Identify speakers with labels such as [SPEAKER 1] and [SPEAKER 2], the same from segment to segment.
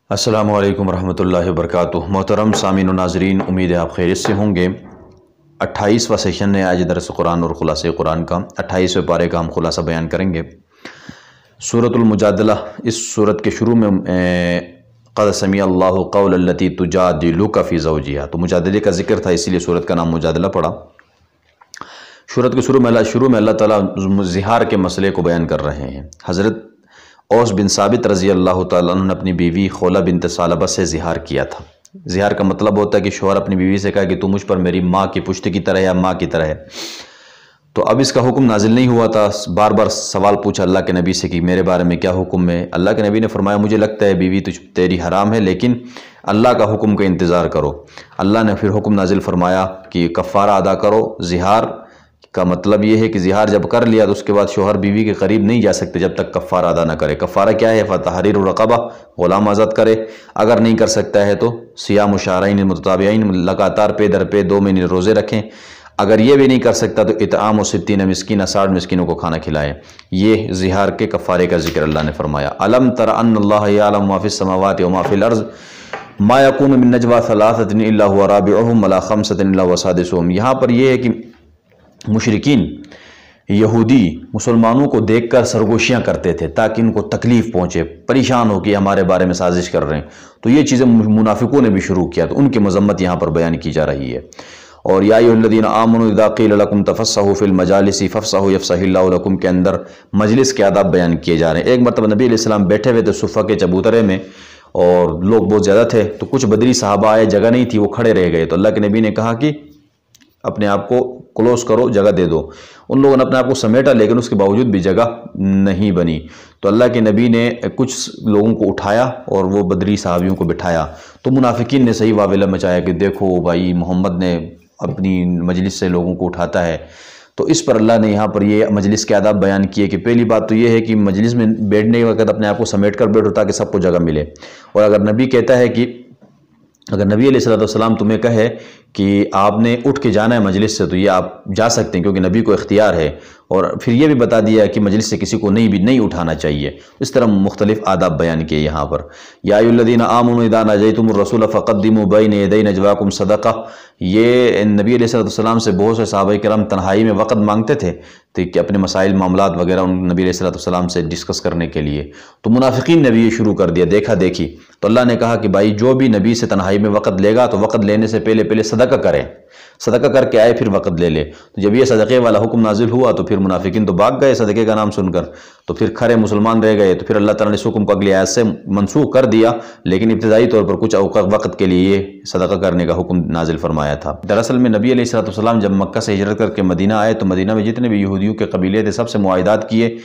[SPEAKER 1] السلام علیکم ورحمۃ اللہ وبرکاتہ۔ محترم سامعین و ناظرین، امید ہے آپ خیریت سے ہوں گے۔ 28واں سیشن ہے آج درس قرآن اور خلاصہ قرآن کا۔ 28ویں پارے کا ہم خلاصہ بیان کریں گے۔ سورۃ المجادلہ، اس سورت کے شروع میں قد سمع اللہ قول التی تجادلک فی زوجہا، تو مجادلے کا ذکر تھا، اسی لیے سورت کا نام مجادلہ پڑا۔ سورت کے شروع میں اللہ تعالیٰ زہار کے مسئلے کو بیان کر رہے ہیں۔ حضرت اوس بن ثابت رضی اللہ تعالیٰ عنہ نے اپنی بیوی خولہ بنت ثعلبہ سے زہار کیا تھا۔ زہار کا مطلب ہوتا ہے کہ شوہر اپنی بیوی سے کہا کہ تو مجھ پر میری ماں کی پشت کی طرح یا ماں کی طرح ہے۔ تو اب اس کا حکم نازل نہیں ہوا تھا، بار بار سوال پوچھا اللہ کے نبی سے کہ میرے بارے میں کیا حکم ہے۔ اللہ کے نبی نے فرمایا مجھے لگتا ہے بیوی تیری حرام ہے، لیکن اللہ کا حکم کا انتظار کرو۔ اللہ نے پھر حکم نازل فرمایا کہ کفارہ ادا کرو۔ زہار کا مطلب یہ ہے کہ زہار جب کر لیا تو اس کے بعد شوہر بیوی کے قریب نہیں جا سکتے جب تک کفارہ ادا نہ کرے۔ کفارہ کیا ہے؟ فتحریر رقبہ، غلام آزاد کرے۔ اگر نہیں کر سکتا ہے تو صیام شہرین متتابعین، لگاتار پے در پے 2 مہینے روزے رکھیں۔ اگر یہ بھی نہیں کر سکتا تو اطعام 60 مسکین، 60 مسکینوں کو کھانا کھلائے۔ یہ زہار کے کفارے کا ذکر اللہ نے فرمایا۔ الم تر ان اللہ یعلم ما فی السماوات و ما فی الارض ما یکون من نجوى ثلاثة الا هو رابعهم ولا خمسة الا هو سادسهم۔ یہاں پر یہ ہے کہ مشرکین یہودی مسلمانوں کو دیکھ کر سرگوشیاں کرتے تھے تاکہ ان کو تکلیف پہنچے، پریشان ہو کہ ہمارے بارے میں سازش کر رہے ہیں۔ تو یہ چیزیں منافقوں نے بھی شروع کیا، تو ان کی مذمت یہاں پر بیان کی جا رہی ہے۔ اور یا ایھا الذین آمنوا اذا قیل لکم تفصحوا فی المجالس فافصحوا یفصح اللہ لکم کے اندر مجلس کے آداب بیان کیے جا رہے ہیں۔ ایک مرتبہ نبی علیہ السلام بیٹھے ہوئے تھے صفہ کے چبوترے میں، اور لوگ بہت زیادہ تھے، تو کچھ بدری صحابہ آئے، جگہ نہیں تھی، وہ کھڑے رہ گئے۔ تو اللہ کے نبی نے کہا کہ اپنے آپ کو کلوز کرو، جگہ دے دو۔ ان لوگوں نے اپنے آپ کو سمیٹا، لیکن اس کے باوجود بھی جگہ نہیں بنی۔ تو اللہ کے نبی نے کچھ لوگوں کو اٹھایا اور وہ بدری صحابیوں کو بٹھایا۔ تو منافقین نے صحیح واویلا مچایا کہ دیکھو بھائی، محمد نے اپنی مجلس سے لوگوں کو اٹھاتا ہے۔ تو اس پر اللہ نے یہاں پر یہ مجلس کے آداب بیان کیے کہ پہلی بات تو یہ ہے کہ مجلس میں بیٹھنے کے وقت اپنے آپ کو سمیٹ کر بیٹھو تاکہ سب کو جگہ ملے۔ اور اگر نبی کہتا ہے کہ اگر نبی علیہ السلام تمہیں کہے کہ آپ نے اٹھ کے جانا ہے مجلس سے، تو یہ آپ جا سکتے ہیں کیونکہ نبی کو اختیار ہے۔ اور پھر یہ بھی بتا دیا کہ مجلس سے کسی کو نہیں اٹھانا چاہیے۔ اس طرح مختلف آداب بیان کیے یہاں پر۔ یا ایھا الذین آمنوا اذا ناجیتم الرسول فقدموا بین یدی نجواکم صدقہ، یہ نبی علیہ السلام سے بہت سے صحابہ کرام تنہائی میں وقت مانگتے تھے کہ اپنے مسائل معاملات وغیرہ ان نبی علیہ السلام سے ڈسکس کرنے کے لیے۔ تو منافقین نے بھی یہ شروع کر دیا، دیکھا دیکھی۔ تو اللہ نے کہا کہ بھائی جو بھی نبی سے تنہائی میں وقت لے گا تو وقت لینے سے پہلے صدقہ کرے، صدقہ کر کے آئے پھر وقت لے لے۔ تو جب یہ صدقے والا حکم نازل ہوا تو پھر منافقین تو بھاگ گئے صدقے کا نام سن کر، تو پھر کھرے مسلمان رہ گئے۔ تو پھر اللہ تعالیٰ نے اس حکم کو اگلی آیت سے منسوخ کر دیا، لیکن ابتدائی طور پر کچھ وقت کے لیے یہ صدقہ کرنے کا حکم نازل فرمایا تھا۔ دراصل میں نبی علیہ السلام جب مکہ سے ہجرت کر کے مدینہ آئے تو مدینہ میں جتنے بھی یہودیوں کے قبیلے تھے سب سے معاہدات کیے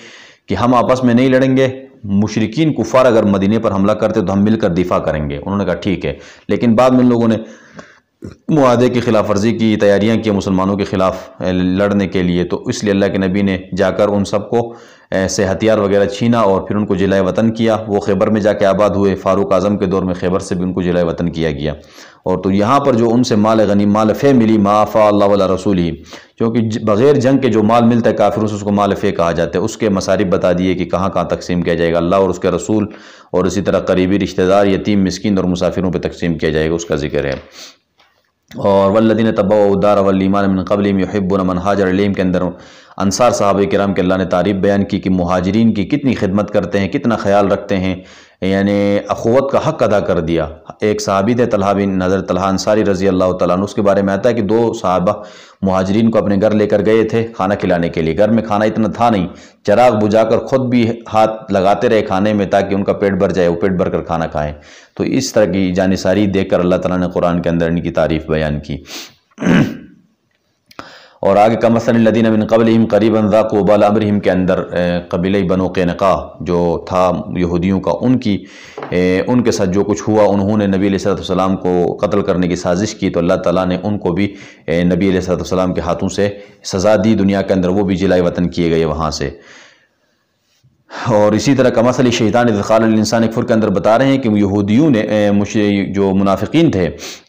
[SPEAKER 1] کہ ہم آپس میں نہیں لڑیں گے، مشرکین کفار اگر مدینے پر حملہ کرتے تو ہم مل کر دفاع کریں گے۔ انہوں نے کہا ٹھیک ہے، لیکن بعد میں ان لوگوں نے معاہدے کی خلاف ورزی کی، تیاریاں کی مسلمانوں کے خلاف لڑنے کے لیے۔ تو اس لیے اللہ کے نبی نے جا کر ان سب کو سے ہتھیار وغیرہ چھینا اور پھر ان کو جلائے وطن کیا۔ وہ خیبر میں جا کے آباد ہوئے، فاروق اعظم کے دور میں خیبر سے بھی ان کو جلائے وطن کیا گیا۔ اور تو یہاں پر جو ان سے مال فے ملی، ما افاء اللہ علی رسولہ، کیونکہ بغیر جنگ کے جو مال ملتا ہے کافروں سے اس کو مال فے کہا جاتا ہے۔ اس کے مصارف بتا دیے کہ کہاں کہاں تقسیم کیا جائے گا، اللہ اور اس کے رسول، اور اسی طرح قریبی رشتہ دار، یتیم، مسکین اور مسافروں پہ تقسیم کیا جائے گا، اس کا ذکر ہے۔ اور والذین تبوؤا الدار والایمان من قبلہم یحبون من ہاجر الیہم کے اندر انصار صحابہ کرام کے اللہ نے تعریف بیان کی کہ مہاجرین کی کتنی خدمت کرتے ہیں، کتنا خیال رکھتے ہیں، یعنی اخوت کا حق ادا کر دیا۔ ایک صحابی تھے طلحہ بن حضرت طلحہ انصاری رضی اللہ تعالیٰ عنہ، اس کے بارے میں آتا ہے کہ 2 صحابہ مہاجرین کو اپنے گھر لے کر گئے تھے کھانا کھلانے کے لیے۔ گھر میں کھانا اتنا تھا نہیں، چراغ بجھا کر خود بھی ہاتھ لگاتے رہے کھانے میں تاکہ ان کا پیٹ بھر جائے، وہ پیٹ بھر کر کھانا کھائیں۔ تو اس طرح کی جانثاری دیکھ کر اللہ تعالیٰ نے قرآن کے اندر ان کی تعریف بیان کی۔ اور آگے کمثل الذین من قبلہم قریبا ذاقوا وبال امرہم کے اندر قبیلہ بنو قینقاع جو تھا یہودیوں کا، ان کے ساتھ جو کچھ ہوا، انہوں نے نبی علیہ السلام کو قتل کرنے کی سازش کی، تو اللہ تعالیٰ نے ان کو بھی نبی علیہ السلام کے ہاتھوں سے سزا دی دنیا کے اندر، وہ بھی جلائے وطن کیے گئے وہاں سے۔ اور اسی طرح کمثل شیطان اذ قال للانسان اکفر کے اندر بتا رہے ہیں کہ یہودیوں نے جو منافقین تھے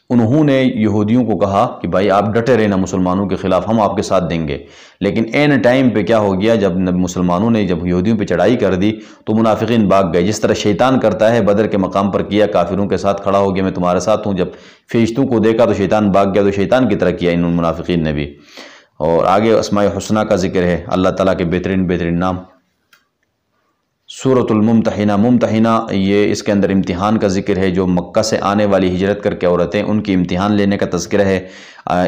[SPEAKER 1] انہوں نے یہودیوں کو کہا کہ بھائی آپ ڈٹے رہنا مسلمانوں کے خلاف، ہم آپ کے ساتھ دیں گے، لیکن عین ٹائم پہ کیا ہو گیا، جب مسلمانوں نے جب یہودیوں پہ چڑھائی کر دی تو منافقین بھاگ گئے، جس طرح شیطان کرتا ہے، بدر کے مقام پر کیا، کافروں کے ساتھ کھڑا ہو گیا میں تمہارے ساتھ ہوں، جب فرشتوں کو دیکھا تو شیطان بھاگ گیا، تو شیطان کی طرح کیا ان منافقین نے بھی۔ اور آگے اسماء حسنہ کا ذکر ہے، اللہ تعالیٰ کے بہترین نام۔ سورۃ الممتحنہ، ممتحنہ یہ اس کے اندر امتحان کا ذکر ہے، جو مکہ سے آنے والی ہجرت کر کے عورتیں، ان کی امتحان لینے کا تذکرہ ہے،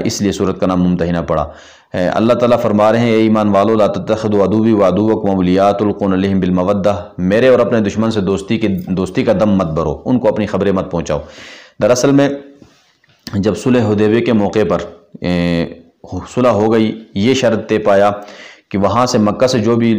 [SPEAKER 1] اس لیے سورت کا نام ممتحنہ پڑا۔ اللہ تعالیٰ فرما رہے ہیں، اے ایمان والو لا تتخذوا عدوی وعدوکم اولیاء تلقون الیہم بالمودہ، میرے اور اپنے دشمن سے دوستی کا دم مت بھرو، ان کو اپنی خبریں مت پہنچاؤ۔ دراصل میں جب صلح حدیبیہ کے موقع پر صلح ہو گئی، یہ شرط طے پایا کہ وہاں سے مکہ سے جو بھی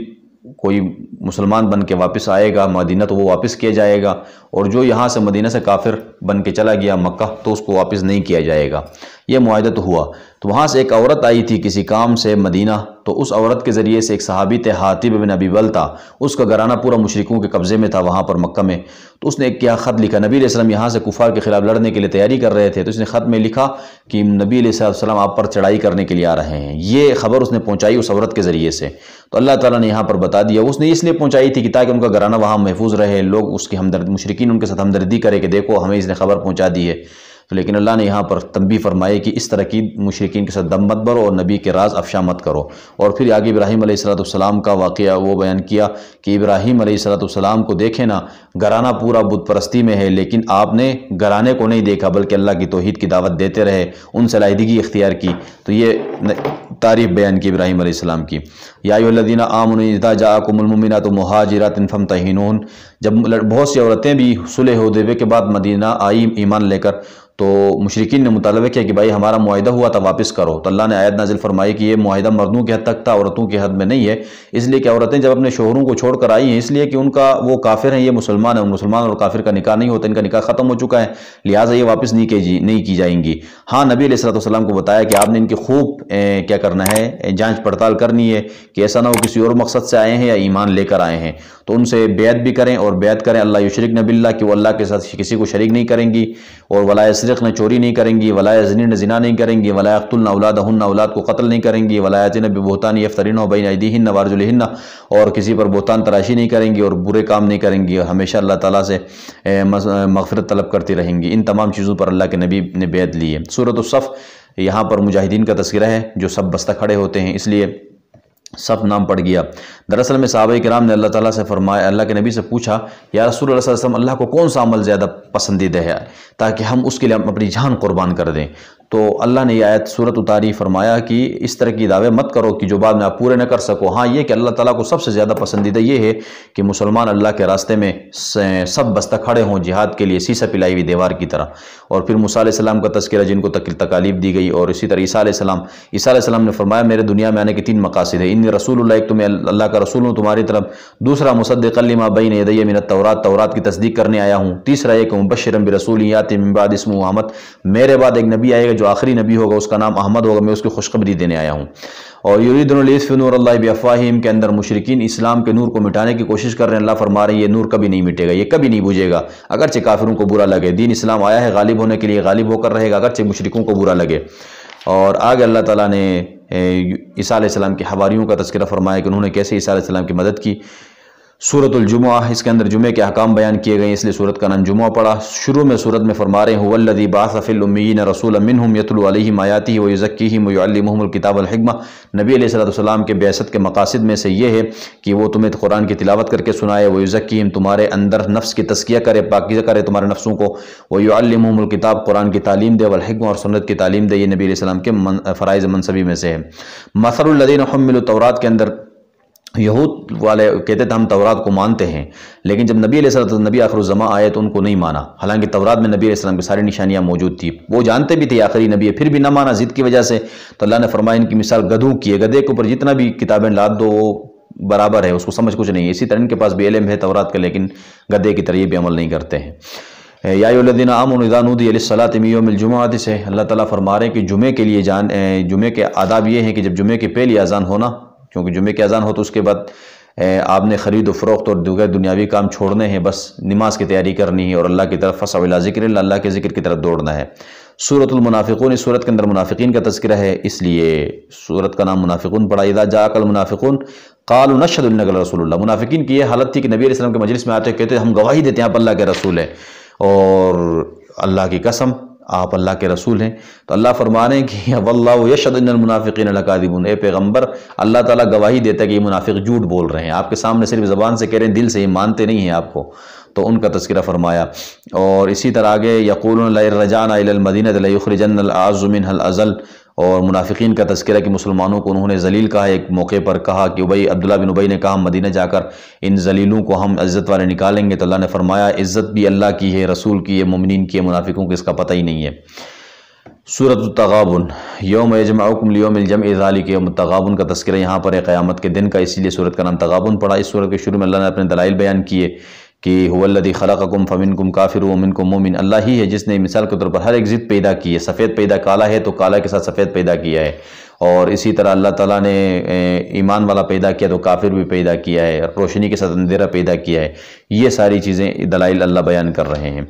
[SPEAKER 1] کوئی مسلمان بن کے واپس آئے گا مدینہ تو وہ واپس کیا جائے گا، اور جو یہاں سے مدینہ سے کافر بن کے چلا گیا مکہ تو اس کو واپس نہیں کیا جائے گا، یہ معاہدہ تو ہوا۔ تو وہاں سے ایک عورت آئی تھی کسی کام سے مدینہ، تو اس عورت کے ذریعے سے ایک صحابی تھے حاتب بن ابی بلتہ، اس کا گھرانہ پورا مشرکوں کے قبضے میں تھا وہاں پر مکہ میں، تو اس نے ایک کیا خط لکھا، نبی علیہ السلام یہاں سے کفار کے خلاف لڑنے کے لیے تیاری کر رہے تھے، تو اس نے خط میں لکھا کہ نبی علیہ السلام آپ پر چڑھائی کرنے کے لیے آ رہے ہیں، یہ خبر اس نے پہنچائی اس عورت کے ذریعے سے۔ تو اللہ تعالیٰ نے یہاں پر بتا دیا، اس نے اس لیے پہنچائی تھی کہ تاکہ ان کا گھرانہ وہاں محفوظ رہے، لوگ اس کی مشرکین ان کے ساتھ ہمدردی کرے کہ دیکھو ہمیں اس نے خبر پہنچا دی ہے، لیکن اللہ نے یہاں پر تنبیہ فرمائی کہ اس طرح کی مشرکین کے ساتھ دم مت بھرو اور نبی کے راز افشا مت کرو۔ اور پھر آگے ابراہیم علیہ السلام کا واقعہ وہ بیان کیا کہ ابراہیم علیہ السلام کو دیکھیں نا، گھرانہ پورا بت پرستی میں ہے، لیکن آپ نے گھرانے کو نہیں دیکھا بلکہ اللہ کی توحید کی دعوت دیتے رہے، ان سے علیحدگی اختیار کی، تو یہ تعریف بیان کی ابراہیم علیہ السلام کی۔ یا ایھا الذین آمنوا اذا جاءکم المؤمنات مہاجرات فامتحنوہن، جب بہت سی عورتیں بھی صلح حدیبیہ کے بعد مدینہ آئی ایمان لے کر، تو مشرکین نے مطالبہ کیا کہ بھائی ہمارا معاہدہ ہوا تھا واپس کرو، تو اللہ نے آیت نازل فرمائی کہ یہ معاہدہ مردوں کے حد تک تھا، عورتوں کے حد میں نہیں ہے، اس لیے کہ عورتیں جب اپنے شوہروں کو چھوڑ کر آئی ہیں اس لیے کہ ان کا وہ کافر ہیں، یہ مسلمان ہیں، مسلمان اور کافر کا نکاح نہیں ہوتا، ان کا نکاح ختم ہو چکا ہے، لہٰذا یہ واپس نہیں کی جائیں گی۔ ہاں نبی علیہ السلام کو بتایا کہ آپ نے ان کی خوب کیا کرنا ہے، جانچ پڑتال کرنی ہے کہ ایسا نہ ہو کسی اور مقصد سے آئے ہیں یا ایمان لے کر آئے ہیں، تو ان سے بیعت بھی کریں، اور بیعت کریں اللہ یشرکن باللہ کہ وہ اللہ کے ساتھ کسی کو شریک نہیں کریں گی، اور ولا یسرقن چوری نہیں کریں گی، ولا یزنین زنا نہیں کریں گی، ولا یقتلن اولادہن اولاد کو قتل نہیں کریں گی، ولا یاتین ببہتان یفترینہ بین ایدیہن وارجلہن اور کسی پر بہتان تراشی نہیں کریں گی اور برے کام نہیں کریں گی، اور ہمیشہ اللہ تعالیٰ سے مغفرت طلب کرتی رہیں گی۔ ان تمام چیزوں پر اللہ کے نبی نے بیعت لی ہے۔ سورۃ الصف یہاں پر مجاہدین کا تذکرہ ہے جو سب بستہ کھڑے ہوتے ہیں، اس لیے صف نام پڑ گیا۔ دراصل میں صحابہ کرام نے اللہ تعالیٰ سے فرمایا، اللہ کے نبی سے پوچھا یا رسول اللہ صلی اللہ علیہ وسلم اللہ کو کون سا عمل زیادہ پسندیدہ ہے تاکہ ہم اس کے لیے اپنی جان قربان کر دیں، تو اللہ نے یہ آیت سورۃ اتاری، فرمایا کہ اس طرح کی دعوے مت کرو کہ جو بعد میں آپ پورے نہ کر سکو، ہاں یہ کہ اللہ تعالیٰ کو سب سے زیادہ پسندیدہ یہ ہے کہ مسلمان اللہ کے راستے میں سب بستہ کھڑے ہوں جہاد کے لیے سیسہ پلائی ہوئی دیوار کی طرح۔ اور پھر موسیٰ علیہ السلام کا تذکرہ جن کو تکالیف دی گئی، اور اسی طرح عیسیٰ علیہ السلام نے فرمایا میرے دنیا میں آنے کے 3 مقاصد ہیں، انی رسول اللہ، ایک تو میں اللہ کا رسول ہوں تمہاری طرف، دوسرا مصدقا لما بین یدی من التوراۃ، تورات کی تصدیق کرنے آیا ہوں، تیسرا یہ کہ مبشرا برسول یاتی من بعد اسمہ احمد، میرے بعد ایک نبی آئے گا جو آخری نبی ہوگا اس کا نام احمد ہوگا، میں اس کی خوشخبری دینے آیا ہوں۔ اور یریدون لیطفئوا نور اللہ بافواہہم کے اندر مشرکین اسلام کے نور کو مٹانے کی کوشش کر رہے ہیں، اللہ فرما رہے ہیں یہ نور کبھی نہیں مٹے گا، یہ کبھی نہیں بجھے گا، اگرچہ کافروں کو برا لگے، دین اسلام آیا ہے غالب ہونے کے لیے، غالب ہو کر رہے گا اگرچہ مشرکوں کو برا لگے۔ اور آگے اللہ تعالیٰ نے عیسیٰ علیہ السلام کے حواریوں کا تذکرہ فرمایا کہ انہوں نے کیسے عیسیٰ علیہ السلام کی مدد کی۔ سورۃ الجمعہ، اس کے اندر جمعے کے احکام بیان کیے گئے اس لیے سورت کا نام جمعہ پڑا۔ شروع میں سورت میں فرما رہے ہیں هو الذی بعث فی الامیین رسولا منہم یتلو علیہم آیاتہ ویزکیہم ویعلمہم الکتاب والحکمہ، نبی علیہ السلام کے بعثت کے مقاصد میں سے یہ ہے کہ وہ تمہیں قرآن کی تلاوت کر کے سنائے، ویزکیہم تمہارے اندر نفس کی تزکیہ کرے، پاکیزہ کرے تمہارے نفسوں کو، ویعلمہم الکتاب قرآن کی تعلیم دے، والحکمہ اور سنت کی تعلیم دے، یہ نبی علیہ السلام کے فرائض منصبی میں سے ہے۔ مثل الذین حملوا التوراۃ کے اندر یہود والے کہتے تھے ہم تورات کو مانتے ہیں، لیکن جب نبی علیہ السلام نبی آخر الزمان آئے تو ان کو نہیں مانا، حالانکہ تورات میں نبی علیہ السلام کی ساری نشانیاں موجود تھی، وہ جانتے بھی تھے آخری نبی ہے، پھر بھی نہ مانا ضد کی وجہ سے، تو اللہ نے فرمایا ان کی مثال گدھوں کی ہے، گدھے کے اوپر جتنا بھی کتابیں لاد دو وہ برابر ہے، اس کو سمجھ کچھ نہیں ہے، اسی طرح ان کے پاس بھی علم ہے تورات کا لیکن گدھے کی طرح یہ بھی عمل نہیں کرتے ہیں۔ یا ایھا الذین آمنوا اذا نودی للصلاۃ من یوم الجمعۃ سے اللہ تعالیٰ فرما رہے ہیں کہ جمعے کے لیے جمعے کے آداب یہ ہیں کہ جب جمعے کی پہلی اذان ہونا، کیونکہ جمعے کی اذان ہو تو اس کے بعد آپ نے خرید و فروخت اور دیگر دنیاوی کام چھوڑنے ہیں، بس نماز کی تیاری کرنی ہے اور اللہ کی طرف فاسعوا الی ذکر اللہ، اللہ کے ذکر کی طرف دوڑنا ہے۔ سورۃ المنافقون، اس صورت کے اندر منافقین کا تذکرہ ہے، اس لیے صورت کا نام منافقون پڑا۔ اذا جاءک المنافقون قالوا نشهد انک لرسول اللہ، منافقین کی یہ حالت تھی کہ نبی علیہ السلام کے مجلس میں آتے کہتے ہم گواہی دیتے ہیں آپ اللہ کے رسول ہیں، اور اللہ کی قسم آپ اللہ کے رسول ہیں۔ تو اللہ فرما رہے ہیں کہ واللہ یشهد ان المنافقین لکاذبون، اے پیغمبر اللہ تعالیٰ گواہی دیتا ہے کہ یہ منافق جھوٹ بول رہے ہیں، آپ کے سامنے صرف زبان سے کہہ رہے ہیں، دل سے یہ مانتے نہیں ہیں آپ کو، تو ان کا تذکرہ فرمایا۔ اور اسی طرح آگے یقولون لئن رجعنا الی المدینہ لیخرجن الاعز منها الاذل، اور منافقین کا تذکرہ کہ مسلمانوں کو انہوں نے ذلیل کہا، ایک موقع پر کہا کہ عبداللہ بن ابی نے کہا ہم مدینہ جا کر ان ذلیلوں کو ہم عزت والے نکالیں گے، تو اللہ نے فرمایا عزت بھی اللہ کی ہے، رسول کی ہے، مومنین کی ہے، منافقوں کو اس کا پتہ ہی نہیں ہے۔ سورۃ التغابن، یوم یجمعکم لیوم الجمع ذالک یوم التغابن کا تذکرہ یہاں پر ہے قیامت کے دن کا، اسی لیے سورت کا نام تغابن پڑا۔ اس سورت کے شروع میں اللہ نے اپنے دلائل بیان کیے کہ هو الذی خلقکم فمنکم کافر ومنکم مومن، اللہ ہی ہے جس نے مثال کے طور پر ہر ایک ضد پیدا کی ہے، سفید پیدا کالا ہے تو کالا کے ساتھ سفید پیدا کیا ہے، اور اسی طرح اللہ تعالیٰ نے ایمان والا پیدا کیا تو کافر بھی پیدا کیا ہے، روشنی کے ساتھ اندھیرا پیدا کیا ہے۔ یہ ساری چیزیں دلائل اللہ بیان کر رہے ہیں۔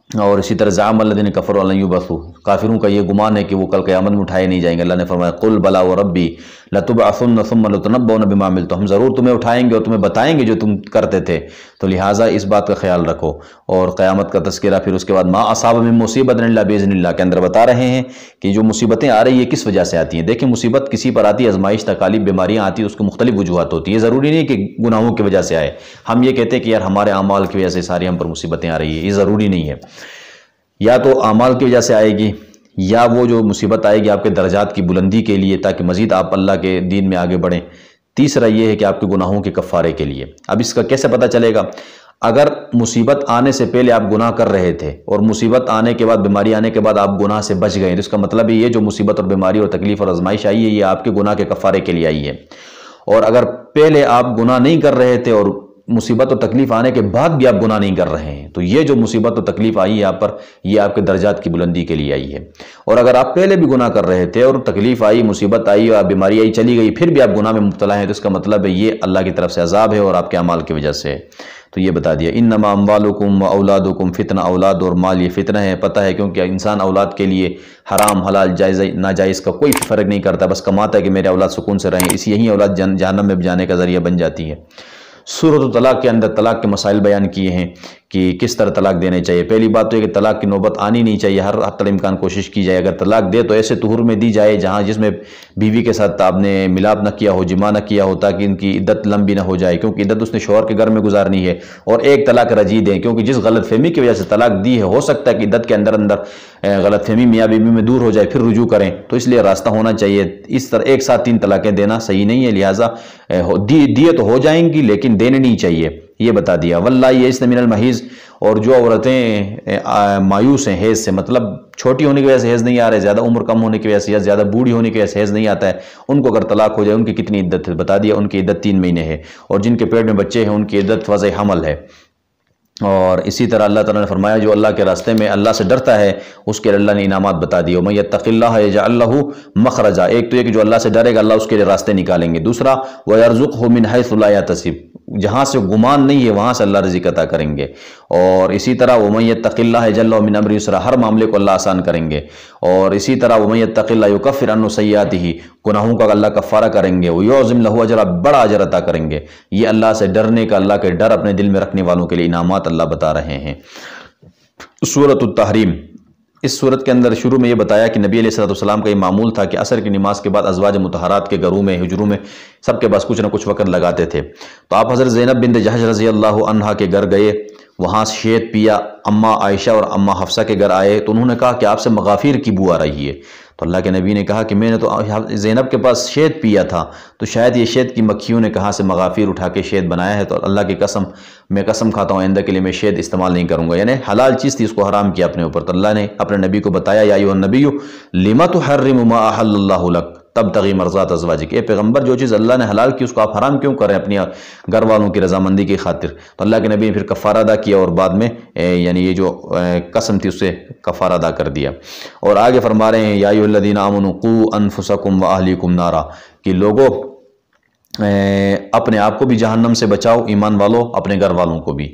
[SPEAKER 1] اور اسی طرح زعم الذین کفروا لن یبعثوا، کافروں کا یہ گمان ہے کہ وہ کل قیامت میں اٹھائے نہیں جائیں گے۔ اللہ نے فرمایا قل بلا وربی لتبعثن ثم لتنبؤن بما عملتم، ہم ضرور تمہیں اٹھائیں گے اور تمہیں بتائیں گے جو تم کرتے تھے، تو لہٰذا اس بات کا خیال رکھو۔ اور قیامت کا تذکرہ پھر اس کے بعد ما اصاب من مصیبت الا باذن اللہ کے اندر بتا رہے ہیں کہ جو مصیبتیں آ رہی ہیں کس وجہ سے آتی ہیں۔ دیکھیں مصیبت کسی پر آتی ہے، آزمائش تکالیف بیماریاں آتی ہیں، اس کو مختلف وجوہات ہوتی ہیں، یہ ضروری نہیں کہ گناہوں کی وجہ سے آئے۔ ہم یہ کہتے ہیں کہ یار ہمارے اعمال کی وجہ سے ساری ہم پر مصیبتیں آ رہی ہیں، یہ ضروری نہیں ہے، یا تو اعمال کی وجہ سے آئے گی، یا وہ جو مصیبت آئے گی آپ کے درجات کی بلندی کے لیے تاکہ مزید آپ اللہ کے دین میں آگے بڑھیں۔ تیسرا یہ ہے کہ آپ کے گناہوں کے کفارے کے لیے۔ اب اس کا کیسے پتہ چلے گا؟ اگر مصیبت آنے سے پہلے آپ گناہ کر رہے تھے اور مصیبت آنے کے بعد، بیماری آنے کے بعد آپ گناہ سے بچ گئے، تو اس کا مطلب یہ جو مصیبت اور بیماری اور تکلیف اور آزمائش آئی ہے یہ آپ کے گناہ کے کفارے کے لیے آئی ہے۔ اور اگر پہلے آپ گناہ نہیں کر رہے تھے اور مصیبت اور تکلیف آنے کے بعد بھی آپ گناہ نہیں کر رہے ہیں، تو یہ جو مصیبت اور تکلیف آئی ہے آپ پر، یہ آپ کے درجات کی بلندی کے لیے آئی ہے۔ اور اگر آپ پہلے بھی گناہ کر رہے تھے اور تکلیف آئی، مصیبت آئی اور بیماری آئی چلی گئی، پھر بھی آپ گناہ میں مبتلا ہیں، تو اس کا مطلب ہے یہ اللہ کی طرف سے عذاب ہے اور آپ کے اعمال کی وجہ سے ہے۔ تو یہ بتا دیا انما اموالکم و اولادکم فتنہ، اولاد اور مال یہ فتنہ ہے، پتہ ہے کیونکہ انسان اولاد کے لیے حرام حلال جائز ناجائز کا کوئی فرق نہیں کرتا، بس کماتا ہے کہ میرے اولاد سکون سے رہیں، یہی اولاد جہنم میں جانے کا ذریعہ بن جاتی ہے۔ سورۃ الطلاق کے اندر طلاق کے مسائل بیان کیے ہیں کہ کس طرح طلاق دینے چاہیے۔ پہلی بات تو یہ کہ طلاق کی نوبت آنی نہیں چاہیے، ہر حد امکان کوشش کی جائے اگر طلاق دے تو ایسے طہور میں دی جائے جس میں بیوی کے ساتھ آپ نے ملاپ نہ کیا ہو، جماع نہ کیا ہو، تاکہ ان کی عدت لمبی نہ ہو جائے، کیونکہ عدت اس نے شوہر کے گھر میں گزارنی ہے۔ اور ایک طلاق رجعی دیں، کیونکہ جس غلط فہمی کی وجہ سے طلاق دی ہے ہو سکتا ہے کہ عدت کے اندر غلط فہمی میاں بیوی میں دور ہو جائے، پھر رجوع کریں، تو اس لیے راستہ ہونا چاہیے۔ اس طرح ایک ساتھ 3 طلاقیں دینا صحیح نہیں ہے، لہٰذا دیے تو ہو جائیں گی لیکن دینے نہیں چاہیے، یہ بتا دیا۔ واللہ یئسن من المحیض، اور جو عورتیں مایوس ہیں حیض سے، مطلب چھوٹی ہونے کی وجہ سے حیض نہیں آ رہے، زیادہ عمر کم ہونے کی وجہ سے یا زیادہ بوڑھی ہونے کی وجہ سے حیض نہیں آتا ہے، ان کو اگر طلاق ہو جائے ان کی کتنی عدت ہے بتا دیا، ان کی عدت 3 مہینے ہے، اور جن کے پیٹ میں بچے ہیں ان کی عدت وضع حمل ہے۔ اور اسی طرح اللہ تعالیٰ نے فرمایا جو اللہ کے راستے میں اللہ سے ڈرتا ہے اس کے اللہ نے انعامات بتا دیے، وَمَن يَتَّقِ اللَّهَ يَجْعَل لَّهُ مَخْرَجًا، ایک تو یہ کہ جو اللہ سے ڈرے گا اللہ اس کے لیے راستے نکالیں گے، دوسرا وَيَرْزُقْهُ مِنْ حَيْثُ لَا يَحْتَسِبُ، جہاں سے گمان نہیں ہے وہاں سے اللہ رزق عطا کریں گے، اور اسی طرح وَمَن يَتَّقِ اللَّهَ يَجْعَل لَّهُ مِنْ أَمْرِهِ يُسْرًا، ہر معاملے کو اللہ آسان کریں گے، اور اسی طرح وَمَن يَتَّقِ اللَّهَ يُكَفِّرْ عَنْهُ سَيِّئَاتِهِ، گناہوں کا اللہ کفارہ کریں گے، وَيُعْظِمْ لَهُ أَجْرًا، بڑا اجر عطا کریں گے۔ یہ اللہ سے ڈرنے کا، اللہ کے ڈر اپنے دل میں رکھنے والوں کے لیے انعامات اللہ بتا رہے ہیں۔ سورۃ التحریم، اس سورت کے اندر شروع میں یہ بتایا کہ نبی علیہ السلام کا یہ معمول تھا کہ عصر کی نماز کے بعد ازواج مطہرات کے گھروں میں، حجروں میں سب کے پاس کچھ نہ کچھ وقت لگاتے تھے، تو آپ حضرت زینب بنت جحش رضی اللہ عنہا کے گھر گئے، وہاں شہد پیا، اماں عائشہ اور اماں حفصہ کے گھر آئے تو انہوں نے کہا کہ آپ سے مغافیر کی بو آ رہی ہے، تو اللہ کے نبی نے کہا کہ میں نے تو زینب کے پاس شہد پیا تھا، تو شاید یہ شہد کی مکھیوں نے کہاں سے مغافیر اٹھا کے شہد بنایا ہے، تو اللہ کی قسم میں قسم کھاتا ہوں آئندہ کے لیے میں شہد استعمال نہیں کروں گا، یعنی حلال چیز تھی اس کو حرام کیا اپنے اوپر، تو اللہ نے اپنے نبی کو بتایا یا ایھا النبی لما تحرم ما احل اللہ لک تبتغی مرضات ازواجک، اے پیغمبر جو چیز اللہ نے حلال کی اس کو آپ حرام کیوں کر رہے ہیں اپنی گھر والوں کی رضامندی کی خاطر، تو اللہ کے نبی نے پھر کفارہ ادا کیا اور بعد میں یعنی یہ جو قسم تھی اس سے کفارہ ادا کر دیا، اور آگے فرما رہے ہیں یا ایھا الذین آمنوا قوا انفسکم واہلیکم نارا، کہ لوگوں اپنے آپ کو بھی جہنم سے بچاؤ، ایمان والوں اپنے گھر والوں کو بھی۔